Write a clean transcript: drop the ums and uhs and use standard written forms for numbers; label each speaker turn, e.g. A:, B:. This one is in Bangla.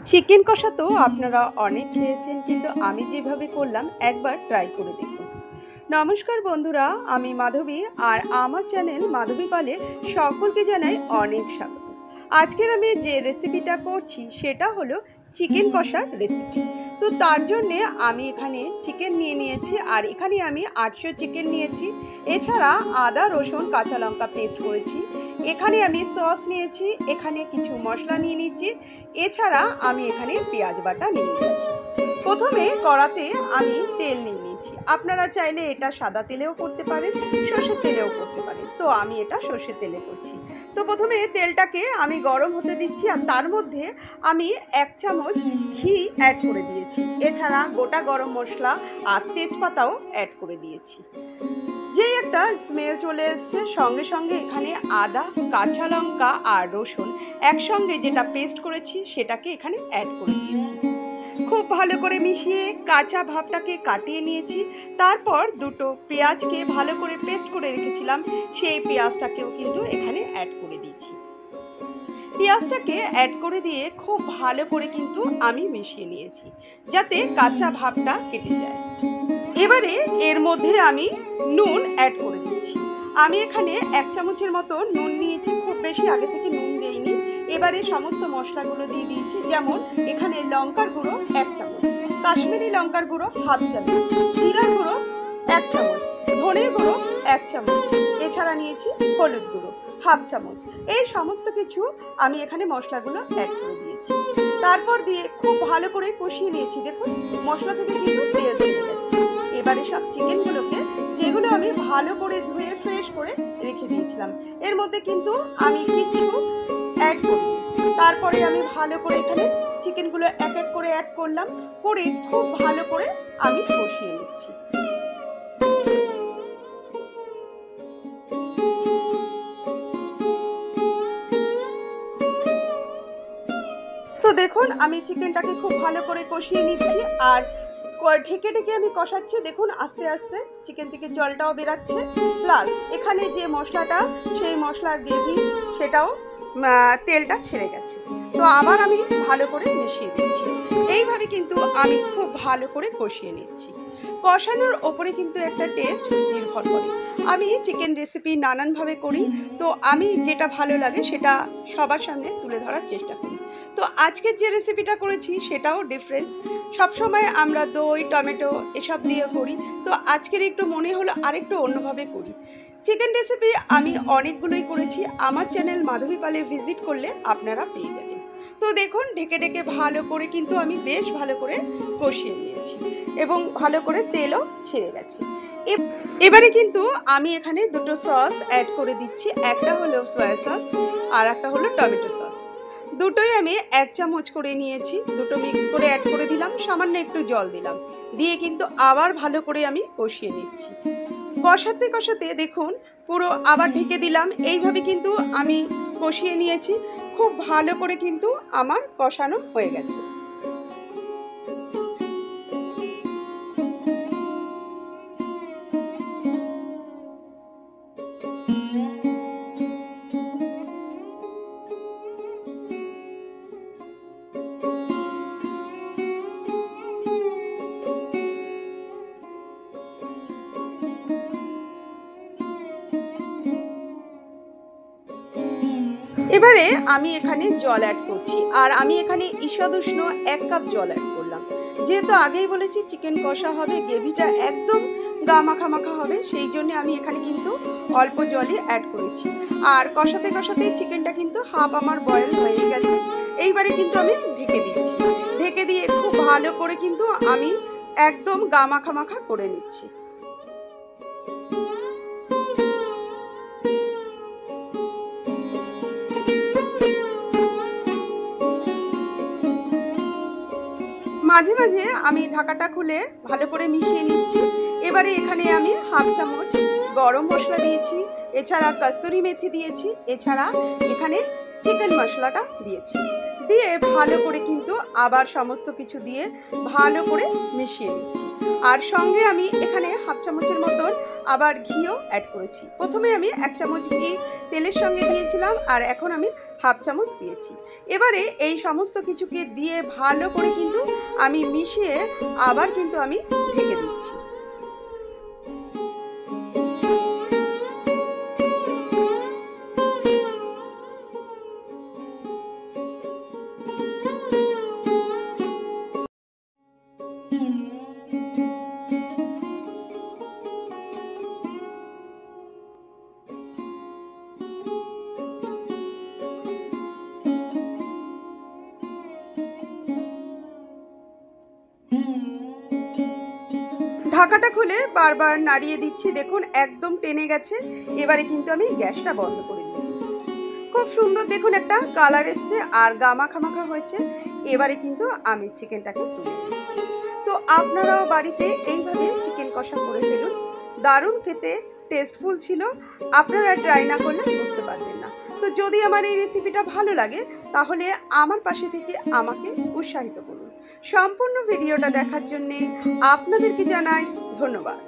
A: চিকেন কষা তো আপনারা অনেক খেয়েছেন, কিন্তু আমি যেভাবে করলাম একবার ট্রাই করে দেখুন। নমস্কার বন্ধুরা, আমি মাধবী আর আমার চ্যানেল মাধবী পালে সকলকে জানাই অনেক স্বাগত। আজকের আমি যে রেসিপিটা করছি সেটা হলো চিকেন কষার রেসিপি। তো তার জন্যে আমি এখানে চিকেন নিয়ে নিয়েছি, আর এখানে আমি 800 চিকেন নিয়েছি। এছাড়া আদা রসুন কাঁচা লঙ্কা পেস্ট করেছি। এখানে আমি সস নিয়েছি, এখানে কিছু মশলা নিয়ে নিচ্ছি। এছাড়া আমি এখানে পেঁয়াজ বাটা নিয়ে নিয়েছি। প্রথমে কড়াতে আমি তেল নিয়ে নিয়েছি। আপনারা চাইলে এটা সাদা তেলেও করতে পারেন, সর্ষের তেলেও করতে পারেন। তো আমি এটা সর্ষের তেলে করছি। তো প্রথমে তেলটাকে আমি গরম হতে দিচ্ছি, আর তার মধ্যে আমি 1 চামচ ঘি অ্যাড করে দিয়েছি। এছাড়া গোটা গরম মশলা আর তেজপাতাও অ্যাড করে দিয়েছি। যেই একটা স্মেল চলে এসছে, সঙ্গে সঙ্গে এখানে আদা কাঁচা লঙ্কা আর রসুন একসঙ্গে যেটা পেস্ট করেছি সেটাকে এখানে অ্যাড করে দিয়েছি। খুব ভালো করে মিশিয়ে কাঁচা ভাবটাকে কাটিয়ে নিয়েছি। তারপর দুটো পেঁয়াজকে ভালো করে পেস্ট করে রেখেছিলাম, সেই পেঁয়াজটাকেও কিন্তু এখানে অ্যাড করে দিয়েছি। পেঁয়াজটাকে অ্যাড করে দিয়ে খুব ভালো করে কিন্তু আমি মিশিয়ে নিয়েছি, যাতে কাঁচা ভাবটা কেটে যায়। এবারে এর মধ্যে আমি নুন অ্যাড করে দিচ্ছি। আমি এখানে 1 চামচের মতো নুন নিয়েছি, খুব বেশি আগে থেকে নুন দেইনি। এবারে সমস্ত মশলাগুলো দিয়ে দিয়েছি, যেমন এখানে লঙ্কার গুঁড়ো 1 চামচ, কাশ্মীরি লঙ্কার গুঁড়ো 1/2 চামচ, জিরার গুঁড়ো 1 চামচ, ধনের গুঁড়ো 1 চামচ, এছাড়া নিয়েছি হলুদ গুঁড়ো 1/2 চামচ। এই সমস্ত কিছু আমি এখানে মশলাগুলো অ্যাড করে দিয়েছি। তারপর দিয়ে খুব ভালো করে কষিয়ে নিয়েছি। দেখুন মশলা থেকে কিন্তু তেল ছেড়ে গেছে। এবারে সব চিকেনগুলোকে, যেগুলো আমি ভালো করে ধুয়ে ফ্রেশ করে রেখে দিয়েছিলাম, এর মধ্যে কিন্তু আমি কিছু অ্যাড করি। তারপরে আমি ভালো করে এখানে চিকেনগুলো এক এক করে অ্যাড করলাম, করে খুব ভালো করে আমি কষিয়ে নিচ্ছি। তো দেখুন আমি চিকেনটাকে খুব ভালো করে কষিয়ে নিচ্ছি, আর ঢেকে ঢেকে আমি কষাচ্ছি। দেখুন আস্তে আস্তে চিকেন থেকে জলটাও বেরাচ্ছে, প্লাস এখানে যে মশলাটা, সেই মশলার গ্রেভি সেটাও তেলটা ছেড়ে গেছে। তো আবার আমি ভালো করে মিশিয়ে দিচ্ছি। এইভাবে কিন্তু আমি খুব ভালো করে কষিয়ে নিচ্ছি। কষানোর ওপরে কিন্তু একটা টেস্ট নির্ভর করে। আমি চিকেন রেসিপি নানানভাবে করি, তো আমি যেটা ভালো লাগে সেটা সবার সামনে তুলে ধরার চেষ্টা করি। তো আজকের যে রেসিপিটা করেছি সেটাও ডিফারেন্স। সবসময় আমরা দই টমেটো এসব দিয়ে করি, তো আজকের একটু মনে হলো আরেকটু অন্যভাবে করি। চিকেন রেসিপি আমি অনেকগুলোই করেছি, আমার চ্যানেল মাধবী পালে ভিজিট করলে আপনারা পেয়ে যাবেন। তো দেখুন ঢেকে ঢেকে ভালো করে কিন্তু আমি বেশ ভালো করে কষিয়ে নিয়েছি, এবং ভালো করে তেলও ছেড়ে গেছে। এবারে কিন্তু আমি এখানে দুটো সস অ্যাড করে দিচ্ছি। একটা হলো সয়া সস আর একটা হলো টমেটো সস। দুটোই আমি 1 চামচ করে নিয়েছি, দুটো মিক্স করে অ্যাড করে দিলাম, সামান্য একটু জল দিলাম, দিয়ে কিন্তু আবার ভালো করে আমি কষিয়ে নিচ্ছি। কষাতে কষাতে দেখুন পুরো আবার ঢেকে দিলাম। এইভাবে কিন্তু আমি কষিয়ে নিয়েছি। খুব ভালো করে কিন্তু আমার কষানো হয়ে গেছে। এবারে আমি এখানে জল অ্যাড করছি, আর আমি এখানে ঈষদ উষ্ণ 1 কাপ জল অ্যাড করলাম। যেহেতু আগেই বলেছি চিকেন কষা হবে, গ্রেভিটা একদম গা মাখা মাখা হবে, সেই জন্য আমি এখানে কিন্তু অল্প জলই অ্যাড করেছি। আর কষাতে কষাতে চিকেনটা কিন্তু হাফ আমার বয়েল হয়ে গেছে। এইবারে কিন্তু আমি ঢেকে দিচ্ছি। ঢেকে দিয়ে খুব ভালো করে কিন্তু আমি একদম গা মাখা মাখা করে নিচ্ছি। মাঝে মাঝে আমি ঢাকাটা খুলে ভালো করে মিশিয়ে নিচ্ছি। এবারে এখানে আমি 1/2 চামচ গরম মশলা দিয়েছি, এছাড়া কসুরি মেথি দিয়েছি, এছাড়া এখানে চিকেন মশলাটা দিয়েছি। দিয়ে ভালো করে কিন্তু আবার সমস্ত কিছু দিয়ে ভালো করে মিশিয়ে নিচ্ছি। আর সঙ্গে আমি এখানে হাফ চামচের মতন আবার ঘিও অ্যাড করেছি। প্রথমে আমি 1 চামচ ঘি তেলের সঙ্গে দিয়েছিলাম, আর এখন আমি হাফ চামচ দিয়েছি। এবারে এই সমস্ত কিছুকে দিয়ে ভালো করে কিন্তু আমি মিশিয়ে আবার কিন্তু আমি ঢেকে দিচ্ছি। ঢাকাটা খুলে বারবার নাড়িয়ে দিচ্ছি। দেখুন একদম টেনে গেছে। এবারে কিন্তু আমি গ্যাসটা বন্ধ করে দিয়েছি। খুব সুন্দর দেখুন একটা কালার এসছে আর গামাখামাখা হয়েছে। এবারে কিন্তু আমি চিকেনটাকে তুলে নিচ্ছি। তো আপনারাও বাড়িতে এইভাবে চিকেন কষা করে ফেলুন। দারুণ খেতে, টেস্টফুল ছিল। আপনারা ট্রাই না করলে বুঝতে পারবেন না। তো যদি আমার এই রেসিপিটা ভালো লাগে তাহলে আমার পাশে থেকে আমাকে উৎসাহিত করুন। সম্পূর্ণ ভিডিওটা দেখার জন্যে আপনাদেরকে জানাই ধন্যবাদ।